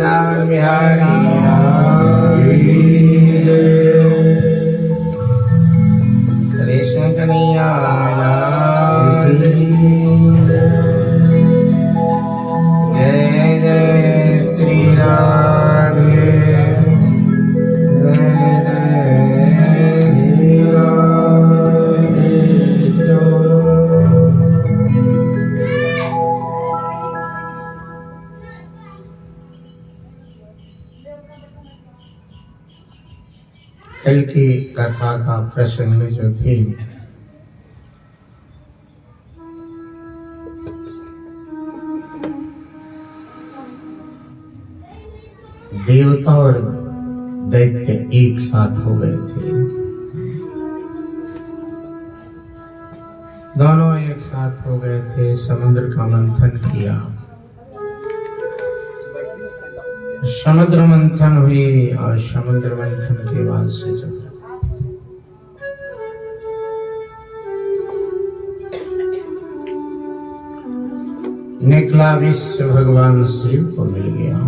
वृंदावन बिहारी कृष्ण कन्हैया जय जय श्री राधे जय जय श्री राधे। कल की कथा का प्रसंग जो थी देवता और दैत्य एक साथ हो गए थे। दोनों एक साथ हो गए थे, समुद्र का मंथन किया। समुद्र मंथन हुई और समुद्र मंथन के बाद से जो निकला विश्व भगवान शिव को मिल गया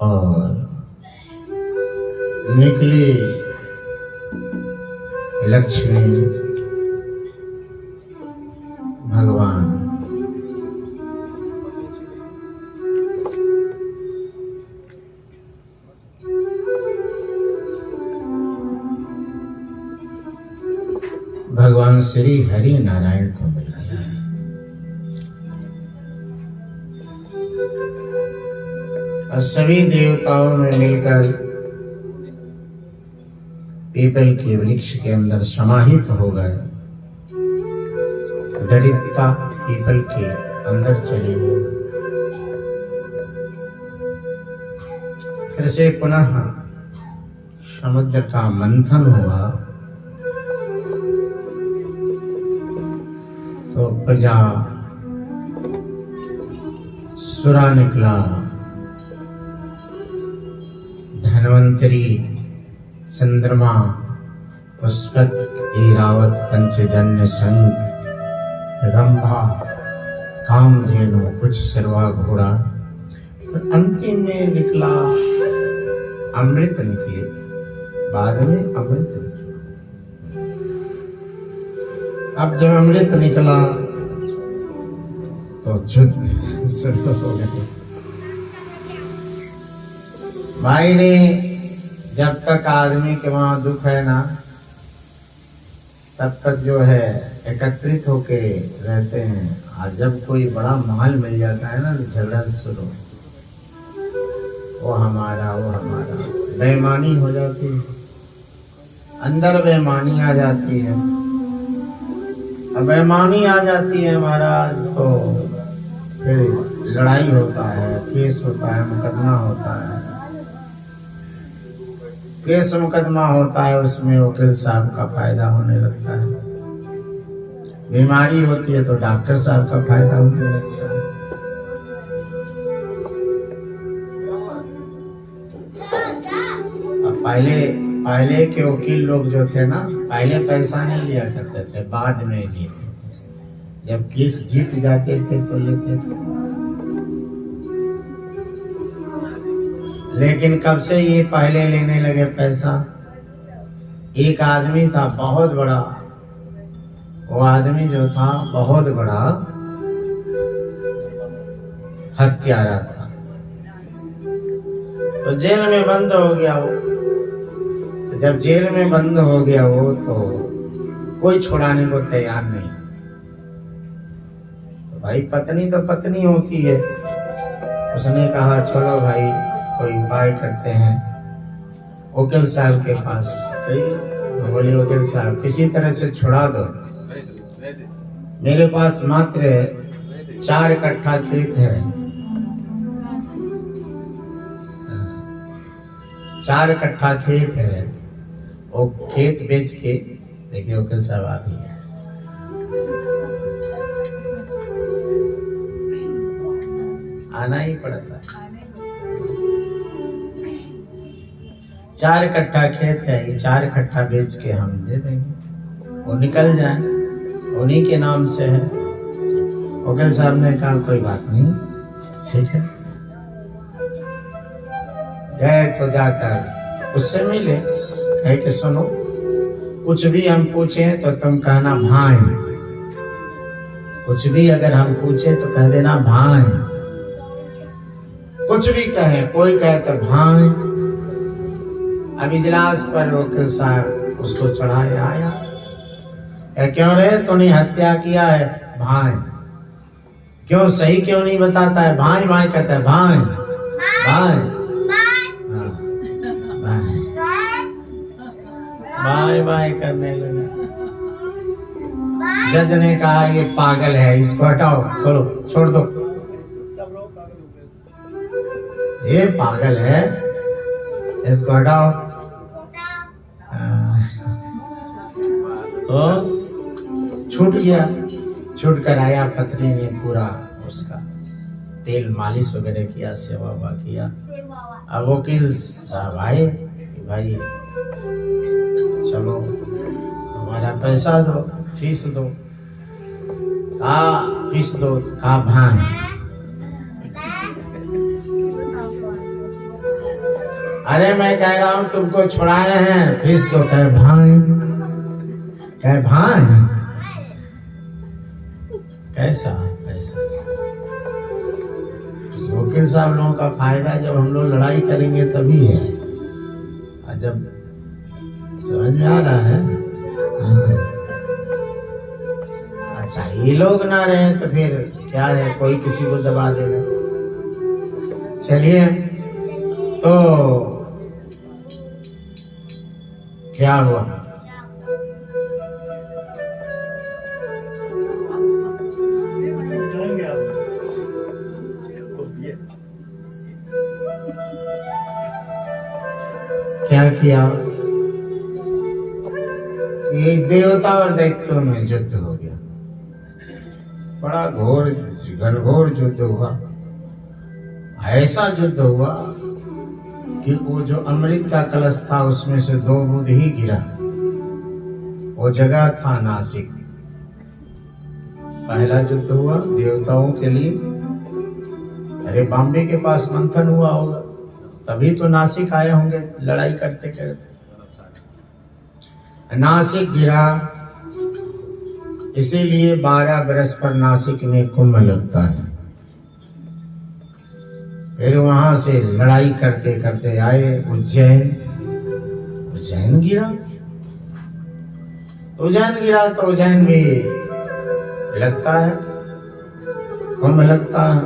और निकली लक्ष्मी भगवान। भगवान श्री हरि नारायण को मिल गया। और सभी देवताओं में मिलकर पीपल के वृक्ष के अंदर समाहित हो गए। दरिद्रता पीपल के अंदर चली गई। फिर से पुनः समुद्र का मंथन हुआ तो प्रजा सुरा निकला, धन्वंतरी, चंद्रमा, पुष्पक, ऐरावत, पंचजन्य, शंख, रंभा, कामधेनु, कुछ सर्वा घोड़ा और अंतिम में निकला अमृत निकले। बाद में अमृत निकला। अब जब अमृत निकला तो युद्ध शुरू हो गया। भाई ने जब तक आदमी के वहां दुख है ना तब तक जो है एकत्रित होके रहते हैं। और जब कोई बड़ा माल मिल जाता है ना तो झगड़ा शुरू, वो हमारा वो हमारा, बेईमानी हो जाती है, अंदर बेईमानी आ जाती है। अब बेईमानी आ जाती है महाराज तो फिर लड़ाई होता है, केस होता है, मुकदमा होता है। केस मुकदमा होता है, उसमें वकील साहब का फायदा होने लगता है। बीमारी होती है तो डॉक्टर साहब का फायदा होने लगता है। अब पहले के वकील लोग जो थे ना, पहले पैसा नहीं लिया करते थे, बाद में लिए थे। जब केस जीत जाते थे तो लेते थे। लेकिन कब से ये पहले लेने लगे पैसा? एक आदमी था बहुत बड़ा, वो आदमी जो था बहुत बड़ा हत्यारा था, तो जेल में बंद हो गया वो। जब जेल में बंद हो गया वो तो कोई छुड़ाने को तैयार नहीं। तो भाई पत्नी तो पत्नी होती है, उसने कहा चलो भाई कोई उपाय करते हैं वकील साहब के पास। तो बोले वकील साहब किसी तरह से छुड़ा दो, मेरे पास मात्र 4 कट्ठा खेत है, 4 कट्ठा खेत है, वो खेत बेच के देखिए वकील साहब आ भी है। आना ही पड़ता है। 4 कट्ठा खेत है, ये 4 कट्ठा बेच के हम दे देंगे, वो निकल जाए, उन्हीं के नाम से है। वकील साहब ने कहा कोई बात नहीं, ठीक है। गए तो जाकर उससे मिले, कहे कि सुनो, कुछ भी हम पूछे तो तुम कहना भाई, कुछ भी अगर हम पूछे तो कह देना भाई, कुछ भी कहे, कोई कहे तो भाई। अब इजलास पर वकील साहब उसको चढ़ाए आया, क्यों रे तूने हत्या किया है? भाई। क्यों, सही क्यों नहीं बताता है? भाई भाई कहता है, भाई भाई भाई भाई करने लगा। जज ने कहा ये पागल है, इसको हटाओ, खोलो, छोड़ दो, ये पागल है, इसको हटाओ। तो छूट गया। छूट कर आया, पत्नी ने पूरा उसका तेल मालिश वगैरह किया, सेवा किया। अब वकील साहब आए, भाई चलो हमारा पैसा दो, फीस दो। कहा फीस दो, कहा भाई। अरे मैं कह रहा हूँ तुमको छुड़ाए हैं, फीस दो। कहे भाई, कहे भाई कैसा कैसा। वकील साहब लोगों का फायदा जब हम लोग लड़ाई करेंगे तभी है, और जब समझ में आ रहा है। अच्छा, ये लोग ना रहे तो फिर क्या है, कोई किसी को दबा देगा। चलिए, तो क्या हुआ? क्या किया? ये देवता और दैत्यों में युद्ध हो गया। बड़ा घोर घनघोर युद्ध हुआ। ऐसा युद्ध हुआ कि वो जो अमृत का कलश था उसमें से 2 बूंद ही गिरा। वो जगह था नासिक। पहला युद्ध हुआ देवताओं के लिए। अरे बॉम्बे के पास मंथन हुआ होगा, तभी तो नासिक आए होंगे लड़ाई करते करते। नासिक गिरा, इसीलिए 12 बरस पर नासिक में कुंभ लगता है। फिर वहां से लड़ाई करते करते आए उज्जैन। उज्जैन गिरा। उज्जैन गिरा तो उज्जैन भी लगता है, कुंभ लगता है।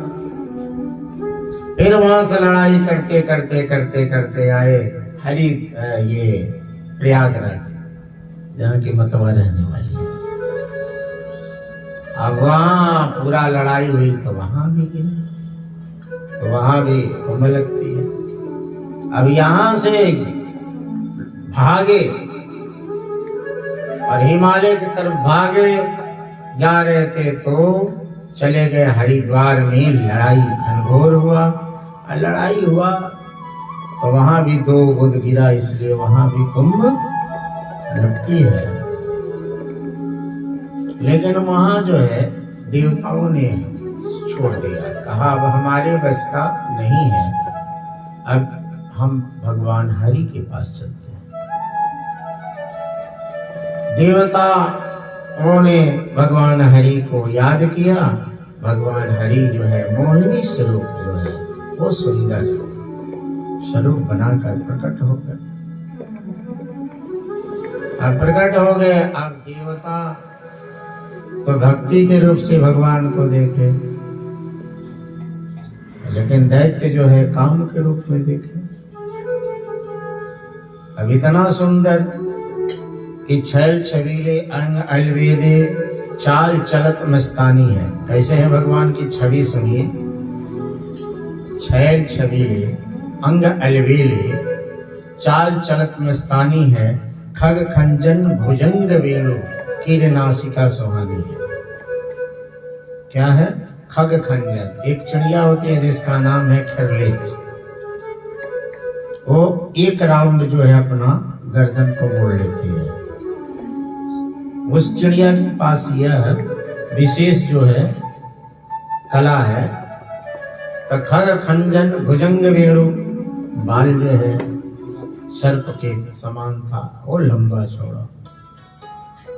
फिर वहां से लड़ाई करते करते करते करते आए ये प्रयागराज, जहाँ की मतवा रहने वाली है। अब वहां पूरा लड़ाई हुई तो वहां भी गिरी, तो वहां भी कुंभ लगती है। अब यहां से भागे और हिमालय की तरफ भागे जा रहे थे तो चले गए हरिद्वार में। लड़ाई घनघोर हुआ, और लड़ाई हुआ तो वहां भी 2 बुध गिरा, इसलिए वहां भी कुंभ लगती है। लेकिन वहां जो है देवताओं ने छोड़ दिया, कहा अब हमारे बस का नहीं है, अब हम भगवान हरि के पास चलते हैं। देवताओं ने भगवान हरि को याद किया। भगवान हरि जो है मोहिनी स्वरूप जो है वो सुंदर स्वरूप बनाकर प्रकट हो गए। अब प्रकट हो गए। अब देवता तो भक्ति के रूप से भगवान को देखे, लेकिन दैत्य जो है काम के रूप में देखे। अब इतना सुंदर कि छैल छबीले अंग अलवेदे चाल चलत मस्तानी है। कैसे है भगवान की छवि सुनिए। छैल छबीले अंग अलवेले चाल चलत मस्तानी है। खग खंजन भुजंग वेणु कीरनासिका सुहानी है। क्या है? खग खंजन। एक चिड़िया होती है जिसका नाम है खरलेच। वो एक राउंड जो है अपना गर्दन को मोड़ लेती है। उस चिड़िया के पास यह विशेष जो है कला है तो खग खंजन भुजंग वेणु, बाल जो है सर्प के समान था, वो लंबा चौड़ा।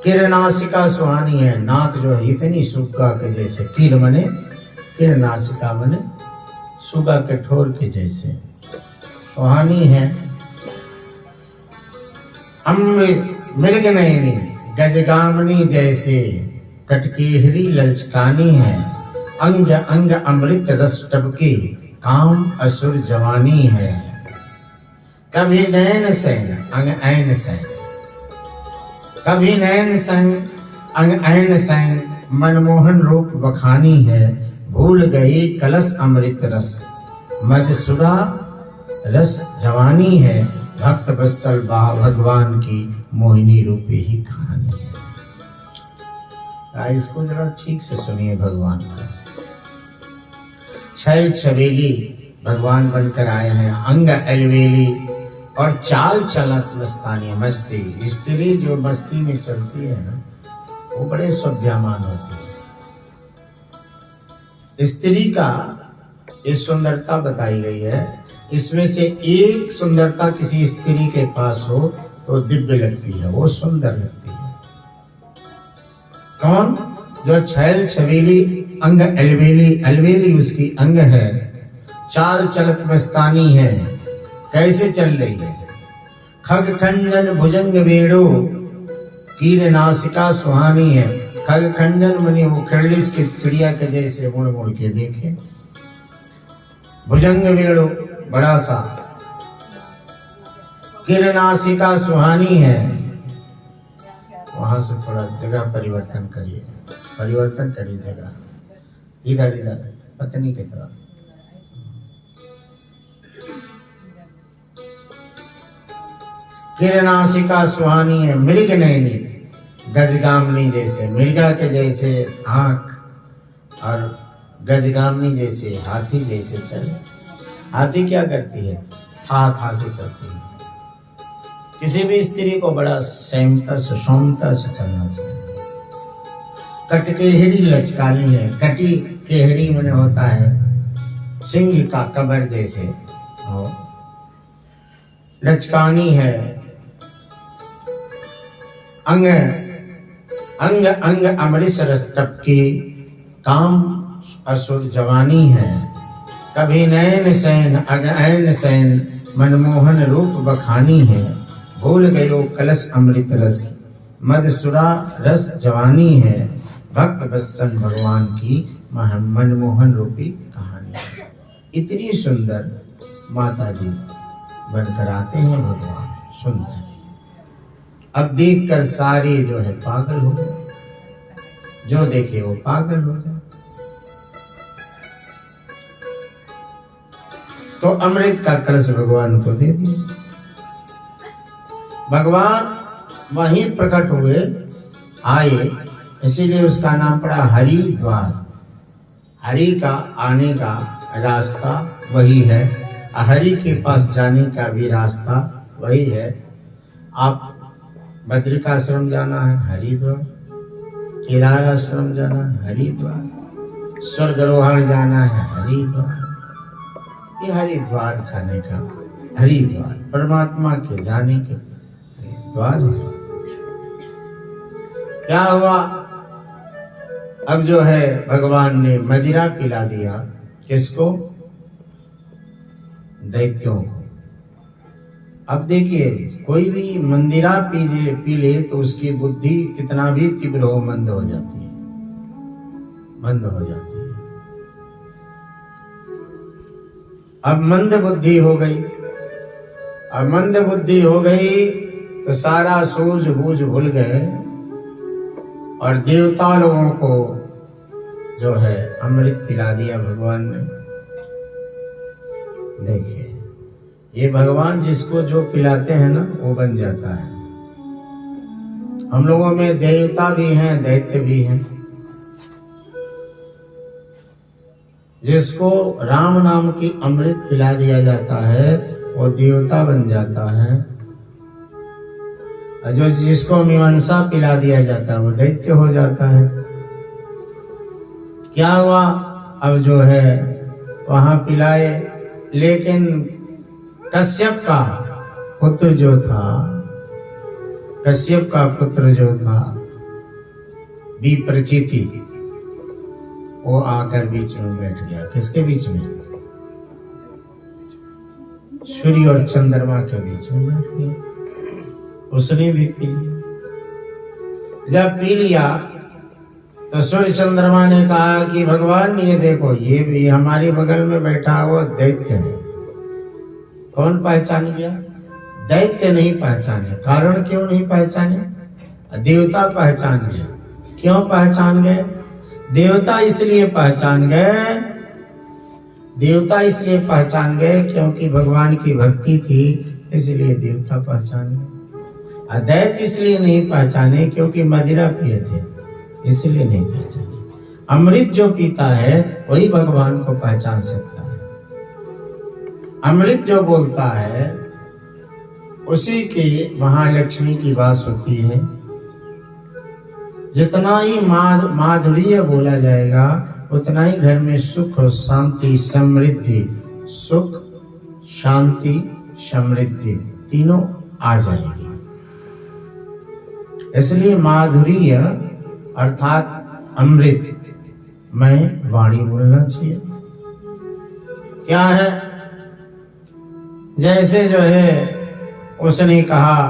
किरनासिका सुहानी है, नाक जो है इतनी सुग्गा के जैसे, किर मने किरनासिका मने सुग्गा के ठोर के जैसे सुहानी है। अमृत मृग नयनी गजगामनी जैसे, कटकेहरी ललचकानी है। अंग अंग अमृत रस टपके, काम असुर जवानी है। कभी नैन संग अंग ऐन संग, कभी नैन संग अंग ऐन संग, मनमोहन रूप बखानी है। भूल गई कलश अमृत रस, मधुसुरा रस जवानी है। भक्त वत्सल भगवान की मोहिनी रूपी ही कहानी है। इसको जरा ठीक से सुनिए। भगवान का छैल छबेली भगवान बनकर आए हैं, अंग अलवेली और चाल चलत मस्तानी, मस्ती। स्त्री जो मस्ती में चलती है ना, वो बड़े शोभायमान होती है। स्त्री का ये सुंदरता बताई गई है, इसमें से एक सुंदरता किसी स्त्री के पास हो तो दिव्य लगती है, वो सुंदर लगती है। कौन? जो छैल छबीली अंग अलवेली, अलवेली उसकी अंग है। चाल चलत मस्तानी है, कैसे चल रही है। खग खंजन भुजंग वेणु, कीर नासिका सुहानी है। खग खंजन मनी वो खरलिस के चिड़िया के जैसे मुड़ मुड़ के देखे। भुजंग वेणु बड़ा सा, किरनासिका सुहानी है। वहां से थोड़ा जगह परिवर्तन करिए, परिवर्तन करिए जगह, इधर इधर पत्नी की तरफ। किरनासिका सुहानी है, मृग नयनी गजगामनी जैसे, मृगा के जैसे आंख और गजगामनी जैसे हाथी जैसे चले। हाथी क्या करती है? हाथ हाथी चलती है। किसी भी स्त्री को बड़ा संयमता से सौम्यता से चलना चाहिए। कटकेहरी लचकानी है, कटी केहरी मने होता है सिंह का कबर जैसे, लचकानी है। अंग अंग अंग अमृत रस टपकी, काम असुर जवानी है। कभी नैन सैन अग ऐन सैन, मनमोहन रूप बखानी है। भूल गयो कलश अमृत रस, मधुसुरा रस जवानी है। भक्त वत्सल भगवान की मनमोहन रूपी कहानी है। इतनी सुंदर माता जी बनकर आते हैं भगवान, सुंदर। अब देखकर सारे जो है पागल हो गए, जो देखे वो पागल हो जाए। तो अमृत का कलश भगवान को दे दिया। भगवान वहीं प्रकट हुए, आए, इसीलिए उसका नाम पड़ा हरिद्वार। हरि का आने का रास्ता वही है, हरि के पास जाने का भी रास्ता वही है। आप बद्रिकाश्रम जाना है हरिद्वार, केदार आश्रम जाना है हरिद्वार, स्वर्गारोहण जाना है हरिद्वार। ये हरिद्वार जाने का, हरिद्वार परमात्मा के जाने के द्वार है। क्या हुआ? अब जो है भगवान ने मदिरा पिला दिया, किसको? दैत्यों को। अब देखिए, कोई भी मंदिरा पी ले तो उसकी बुद्धि कितना भी तीव्र हो, मंद हो जाती है, मंद हो जाती है। अब मंद बुद्धि हो गई, अब मंद बुद्धि हो गई तो सारा सूझबूझ भूल गए और देवता लोगों को जो है अमृत पिला दिया भगवान ने। देखिए, ये भगवान जिसको जो पिलाते हैं ना वो बन जाता है। हम लोगों में देवता भी हैं, दैत्य भी हैं। जिसको राम नाम की अमृत पिला दिया जाता है वो देवता बन जाता है, और जो जिसको मीमांसा पिला दिया जाता है वो दैत्य हो जाता है। क्या हुआ? अब जो है वहां पिलाए, लेकिन कश्यप का पुत्र जो था, कश्यप का पुत्र जो था विप्रचिति, वो आकर बीच में बैठ गया। किसके बीच में? सूर्य और चंद्रमा के बीच में बैठ गया। उसने भी पी लिया। जब पी लिया तो सूर्य चंद्रमा ने कहा कि भगवान ये देखो, ये भी हमारे बगल में बैठा हुआ दैत्य है। कौन पहचान गया? दैत्य नहीं पहचाने। कारण क्यों नहीं पहचाने? देवता पहचान गए। क्यों पहचान गए? देवता इसलिए पहचान गए, देवता इसलिए पहचान गए क्योंकि भगवान की भक्ति थी, इसलिए देवता पहचान गए। दैत्य इसलिए नहीं पहचाने क्योंकि मदिरा पिए थे, इसलिए नहीं पहचाने। अमृत जो पीता है वही भगवान को पहचान सकता है। अमृत जो बोलता है उसी की महालक्ष्मी की बात होती है। जितना ही माधुर्य बोला जाएगा उतना ही घर में सुख शांति समृद्धि, सुख शांति समृद्धि तीनों आ जाएगी। इसलिए माधुर्य अर्थात अमृत में वाणी बोलना चाहिए। क्या है? जैसे जो है उसने कहा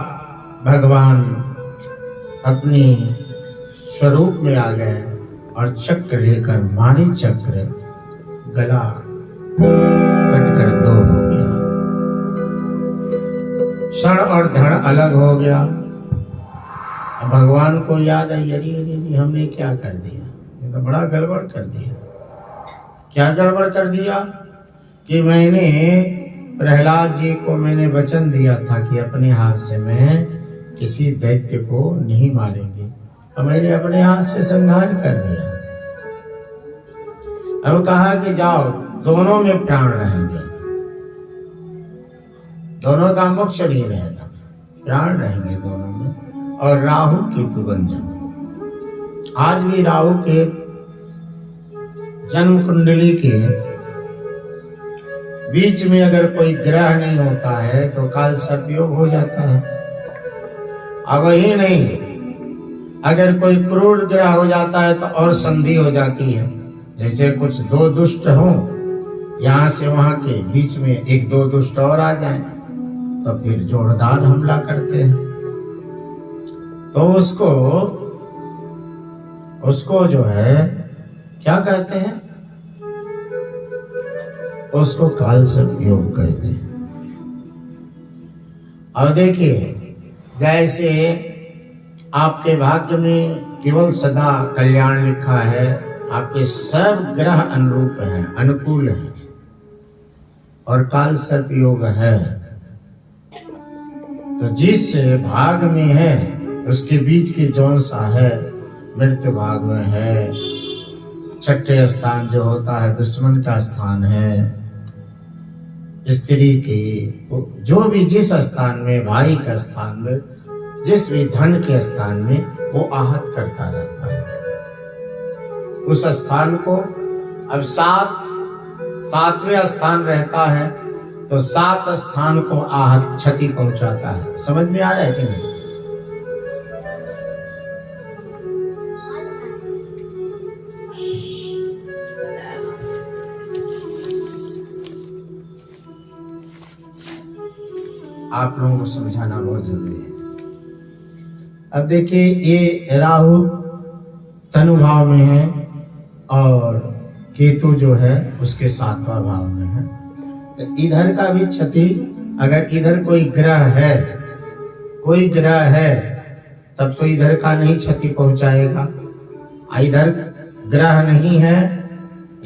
भगवान अपनी स्वरूप में आ गए और चक्र लेकर मारे, चक्र गला कटकर दो हो गया, क्षण और धड़ अलग हो गया। अब भगवान को याद आई, अरे अरे अरे हमने क्या कर दिया, ये तो बड़ा गड़बड़ कर दिया। क्या गड़बड़ कर दिया? कि मैंने प्रहलाद जी को मैंने वचन दिया था कि अपने हाथ से मैं किसी दैत्य को नहीं मारेंगे, और मैंने अपने हाथ से संहार कर दिया। अब कहा कि जाओ, दोनों में प्राण रहेंगे, दोनों का मोक्ष नहीं रहेगा, प्राण रहेंगे दोनों में, और राहु केतु बन जाओ। आज भी राहु के जन्म कुंडली के बीच में अगर कोई ग्रह नहीं होता है तो काल सर्पयोग हो जाता है। अब वही नहीं, अगर कोई क्रूर ग्रह हो जाता है तो और संधि हो जाती है। जैसे कुछ दो दुष्ट हों, यहाँ से वहां के बीच में एक दो दुष्ट और आ जाएं, तो फिर जोरदार हमला करते हैं। तो उसको जो है क्या कहते हैं? उसको काल सर्पयोग कहते हैं। अब देखिए, जैसे आपके भाग्य में केवल सदा कल्याण लिखा है, आपके सब ग्रह अनुरूप हैं, अनुकूल हैं, और काल सर्पयोग है, तो जिस भाग में है उसके बीच की जौन सा है मृत्यु भाग में है, छठे स्थान जो होता है दुश्मन का स्थान है, स्त्री के जो भी जिस स्थान में, भाई का स्थान में, जिस भी धन के स्थान में वो आहत करता रहता है। उस स्थान को अब सातवें स्थान रहता है तो 7 स्थान को आहत क्षति पहुंचाता है। समझ में आ रहा है कि नहीं? आप लोगों को समझाना बहुत जरूरी है। अब देखिए, ये राहु तनु भाव में है और केतु जो है उसके 7वां भाव में है। तो इधर का भी क्षति, अगर इधर कोई ग्रह है तब तो इधर का नहीं क्षति पहुंचाएगा। इधर ग्रह नहीं है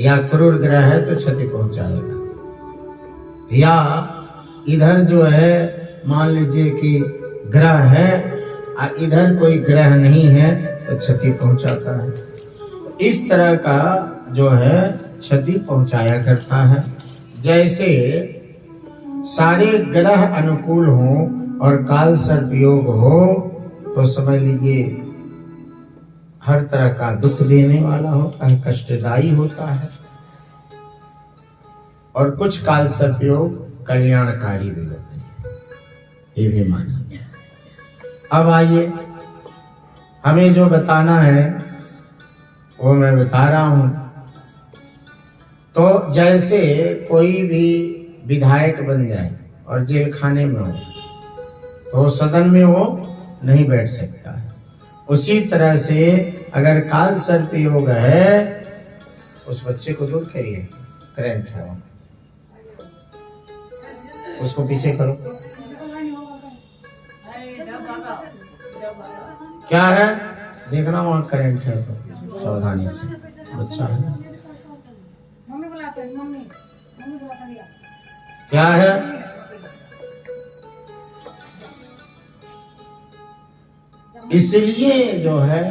या क्रूर ग्रह है तो क्षति पहुंचाएगा। या इधर जो है मान लीजिए कि ग्रह है और इधर कोई ग्रह नहीं है तो क्षति पहुंचाता है। इस तरह का जो है क्षति पहुंचाया करता है। जैसे सारे ग्रह अनुकूल हों और काल सर्पयोग हो तो समझ लीजिए हर तरह का दुख देने वाला होता है, कष्टदायी होता है। और कुछ काल सर्प योग कल्याणकारी भी होते हैं, ये भी माना गया। अब आइए, हमें जो बताना है वो मैं बता रहा हूं। तो जैसे कोई भी विधायक बन जाए और जेल खाने में हो तो सदन में वो नहीं बैठ सकता है, उसी तरह से अगर काल सर्प योग है, उस बच्चे को दूर करिए, करंट है उसको पीछे करो। क्या है देखना, वहां करंट है तो सावधानी से, बच्चा है। क्या है, इसलिए जो है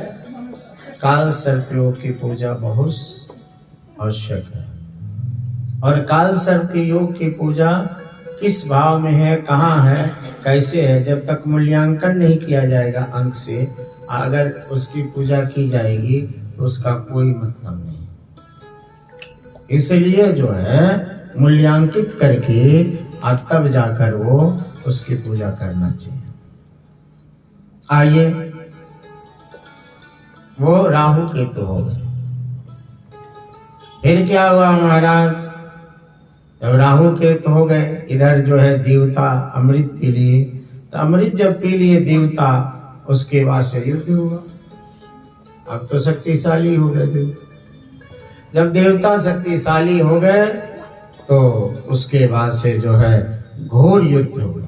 काल सर्प योग की पूजा बहुत आवश्यक है। और काल सर्प योग की पूजा किस भाव में है, कहाँ है, कैसे है, जब तक मूल्यांकन नहीं किया जाएगा अंक से, अगर उसकी पूजा की जाएगी तो उसका कोई मतलब नहीं। इसलिए जो है मूल्यांकित करके तब जाकर वो उसकी पूजा करना चाहिए। आइए, वो राहु केतु हो गए। फिर क्या हुआ महाराज, जब राहु केतु हो गए, इधर जो है देवता अमृत पी लिए, तो अमृत जब पी लिए देवता, उसके बाद से युद्ध हुआ। अब तो शक्तिशाली हो गए देवता। जब देवता शक्तिशाली हो गए तो उसके बाद से जो है घोर युद्ध हुआ।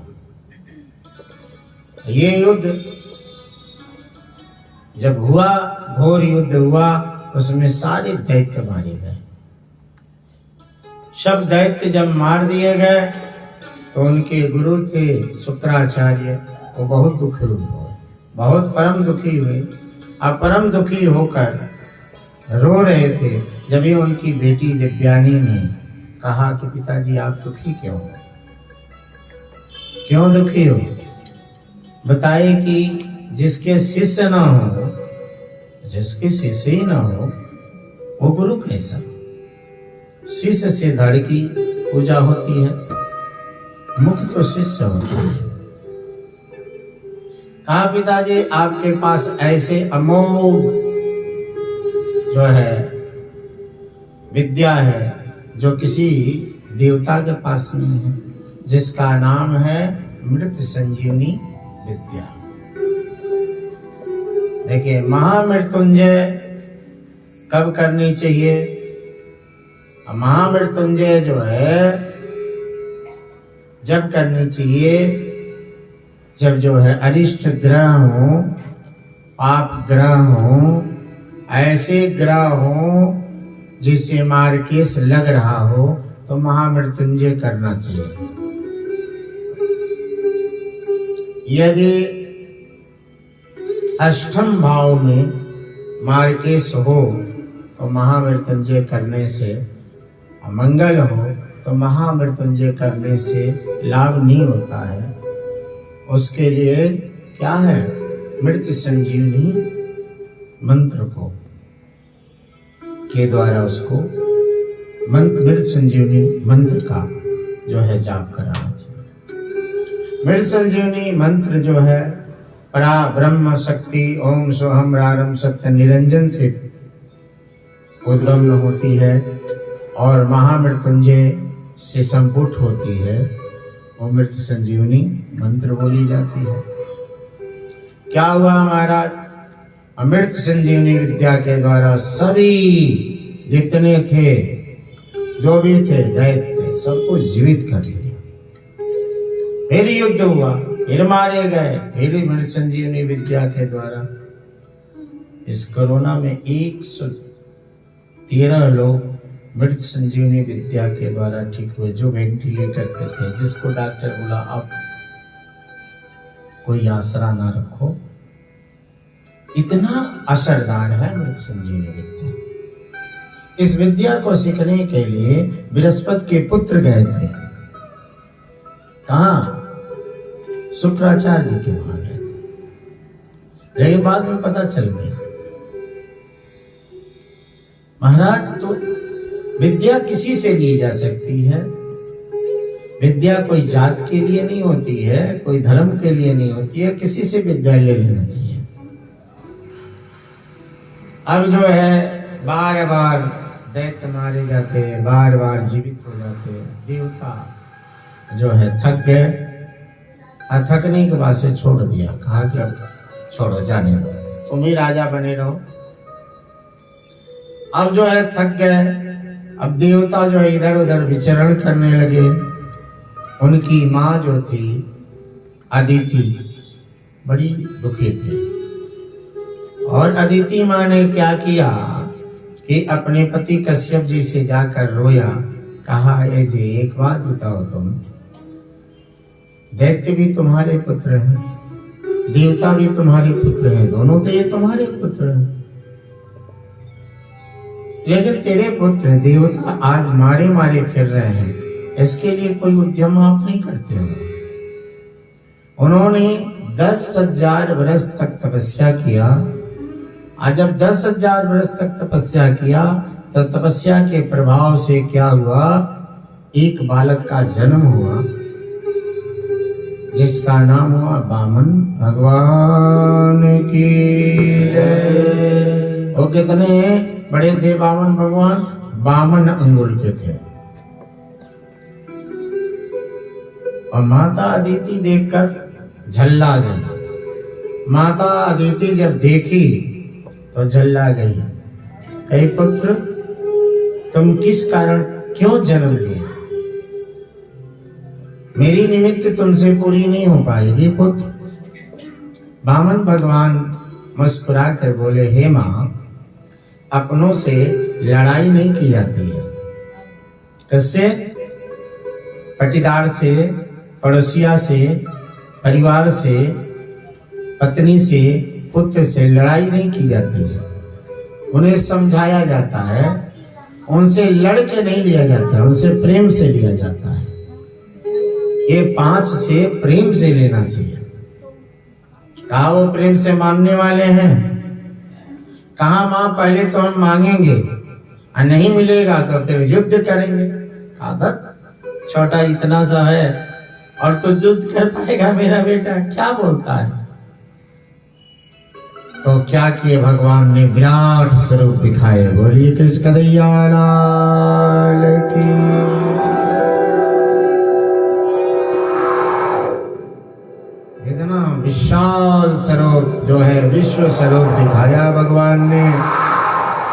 ये युद्ध जब हुआ, घोर युद्ध हुआ, उसमें सारे दैत्य मारे गए। सब दैत्य जब मार दिए गए तो उनके गुरु थे शुक्राचार्य, वो बहुत दुखी हुए, बहुत परम दुखी हुए। अब परम दुखी होकर रो रहे थे। जब ये उनकी बेटी दिव्यानी ने कहा कि पिताजी आप दुखी क्यों हो, क्यों दुखी हो, बताए कि जिसके शिष्य ना हो, जिसके शिष्य ही ना हो, वो गुरु कैसा। शिष्य से धड़ की पूजा होती है, मुख्य तो शिष्य होता है। कहा पिताजी आपके पास ऐसे अमोघ जो है विद्या है जो किसी देवता के पास नहीं है, जिसका नाम है मृत संजीवनी विद्या। देखिए, महामृत्युंजय कब करनी चाहिए। महामृत्युंजय जो है जब करनी चाहिए, जब जो है अरिष्ट ग्रह हो, पाप ग्रह हो, ऐसे ग्रह हो जिसे मार्केश लग रहा हो, तो महामृत्युंजय करना चाहिए। यदि अष्टम भाव में मार्केश हो तो महामृत्युंजय करने से, मंगल हो तो महामृत्युंजय करने से लाभ नहीं होता है। उसके लिए क्या है, मृत संजीवनी मंत्र को के द्वारा उसको मृत संजीवनी मंत्र का जो है जाप कराना चाहिए। मृत संजीवनी मंत्र जो है परा ब्रह्म शक्ति ओम सोहम रारम सत्य निरंजन से उद्गम होती है और महामृत्युंजय से संपुट होती है। वो मृत संजीवनी मंत्र बोली जाती है। क्या हुआ महाराज, अमृत संजीवनी विद्या के द्वारा सभी जितने थे, जो भी थे दैत्य, सबको जीवित कर दिया। फिर युद्ध हुआ, फिर मारे गए, फिर मृत संजीवनी विद्या के द्वारा। इस कोरोना में 113 लोग मृत संजीवनी विद्या के द्वारा ठीक हुए, जो वेंटिलेटर पे थे, जिसको डॉक्टर बोला अब कोई आसरा ना रखो। इतना असरदार है मृत संजीवनी विद्या। इस विद्या को सीखने के लिए बृहस्पति के पुत्र गए थे। कहाँ? शुक्राचार्य जी के वहां गए, लेकिन बाद में पता चल गया महाराज तो विद्या किसी से ली जा सकती है। विद्या कोई जात के लिए नहीं होती है, कोई धर्म के लिए नहीं होती है, किसी से विद्या ले लेना चाहिए। अब जो है बार बार दैत्य मारे जाते, बार बार जीवित हो जाते, देवता जो है थक गए, और थकने के बाद से छोड़ दिया, कहा कि अब छोड़ो, जाने दो, तुम ही राजा बने रहो। अब जो है थक गए, अब देवता जो है इधर उधर विचरण करने लगे। उनकी माँ जो थी अदिति बड़ी दुखी थी, और अदिति माँ ने क्या किया कि अपने पति कश्यप जी से जाकर रोया, कहा ए जी एक बात बताओ, तुम दैत्य भी तुम्हारे पुत्र हैं, देवता भी तुम्हारे पुत्र हैं, दोनों तो ये तुम्हारे पुत्र हैं, लेकिन तेरे पुत्र देवता आज मारे मारे फिर रहे हैं, इसके लिए कोई उद्यम आप नहीं करते हो। उन्होंने 10,000 वर्ष तक तपस्या किया, और जब 10,000 वर्ष तक तपस्या किया तो तपस्या के प्रभाव से क्या हुआ, एक बालक का जन्म हुआ, जिसका नाम हुआ वामन भगवान की जय। वो कितने बड़े थे वामन भगवान? 52 अंगुल के थे। और माता अदिति देखकर झल्ला गई। माता अदिति जब देखी तो झल्ला गई, कहे पुत्र तुम किस कारण क्यों जन्म लिए, मेरी निमित्त तुमसे पूरी नहीं हो पाएगी पुत्र। वामन भगवान मुस्कुरा कर बोले, हे माँ, अपनों से लड़ाई नहीं की जाती है। किससे? पटीदार से, पड़ोसिया से, परिवार से, पत्नी से, पुत्र से लड़ाई नहीं की जाती है। उन्हें समझाया जाता है, उनसे लड़ के नहीं लिया जाता है, उनसे प्रेम से लिया जाता है। ये 5 से प्रेम से लेना चाहिए। कहा वो प्रेम से मानने वाले हैं? कहा मां पहले तो हम मांगेंगे और नहीं मिलेगा तो फिर युद्ध करेंगे। कहा छोटा इतना सा है और तो युद्ध कर पाएगा मेरा बेटा, क्या बोलता है। तो क्या किए भगवान ने, विराट स्वरूप दिखाए। बोलिए कृष्ण कन्हैया लाल की। इतना विशाल स्वरूप जो है, विश्व स्वरूप दिखाया भगवान ने।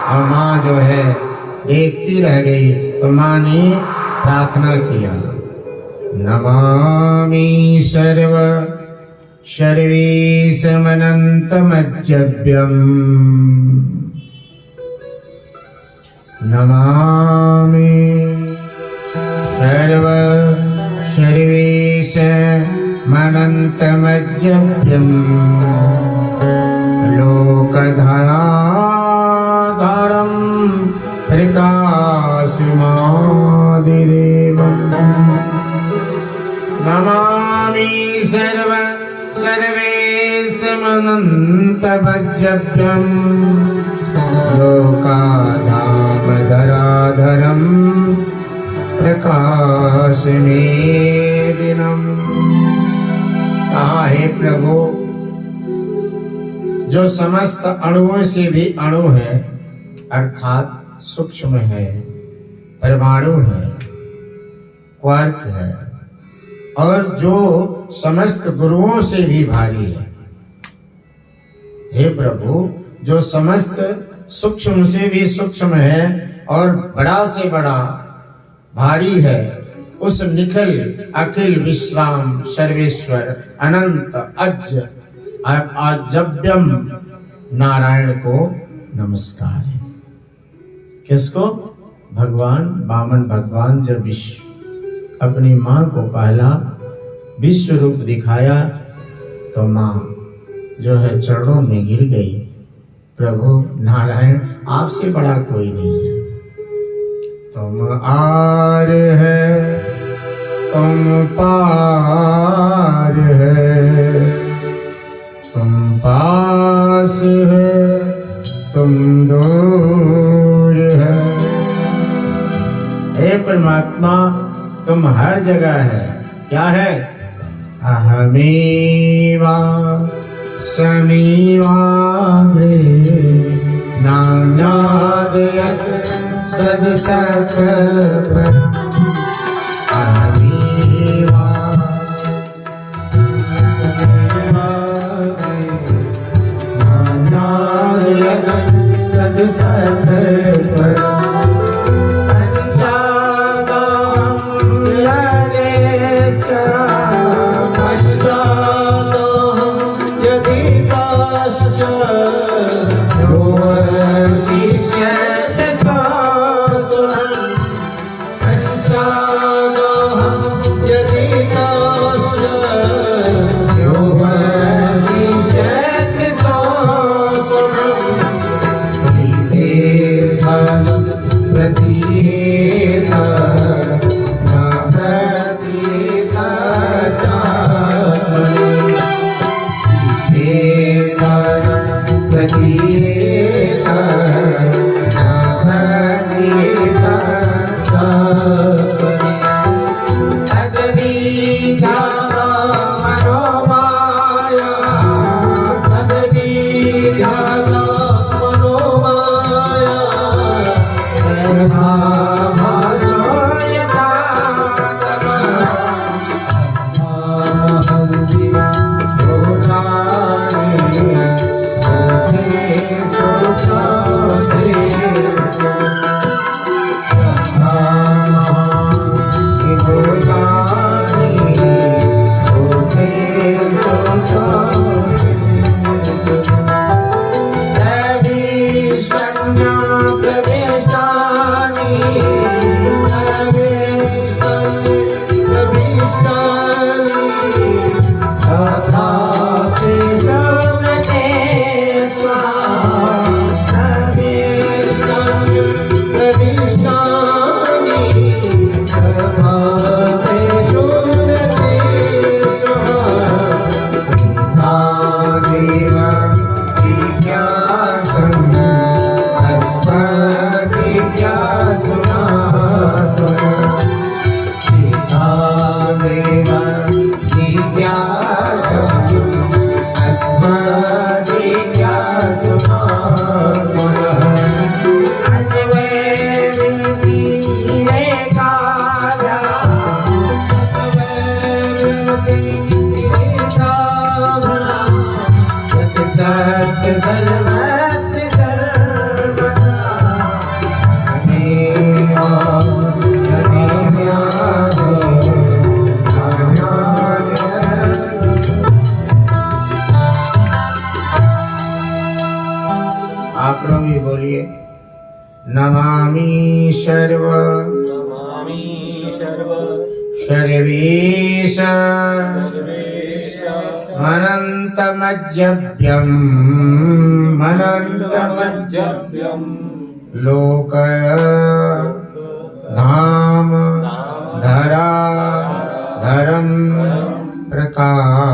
और माँ जो है देखती रह गई, तो माँ ने प्रार्थना किया, नमामि सर्व शर्वेशमनन्तमज्जव्यम्, नमामि सर्व शर्वेशमनन्तमज्जव्यम्, लोकधारम् प्रकाशमादिदेवम्, नमामि सर्व सर्वेशमनन्तमज्जव्यम्, लोकाधामधराधरम् प्रकाशमेदिनम्। कहा हे प्रभु, जो समस्त अणुओं से भी अणु है, अर्थात सूक्ष्म है, परमाणु है, क्वार्क है, और जो समस्त गुरुओं से भी भारी है। हे प्रभु, जो समस्त सूक्ष्म से भी सूक्ष्म है और बड़ा से बड़ा भारी है, उस निखिल अखिल विश्राम सर्वेश्वर अनंत अजव्यम नारायण को नमस्कार है। किसको? भगवान वामन भगवान जब अपनी माँ को पहला विश्व रूप दिखाया तो माँ जो है चरणों में गिर गई। प्रभु नारायण, आपसे बड़ा कोई नहीं है। तुम आर है, तुम पार है, तुम पास है, तुम दूर है, हे परमात्मा तुम हर जगह है। क्या है? अहमेवा समीवाग्रे नान्यादयत् सदसत् अहमेवा नान्यादयत् सदसत् नमामि सर्व सर्वेश मनन्तमज्जभ्यं लोक धाम धरा धरम प्रकाश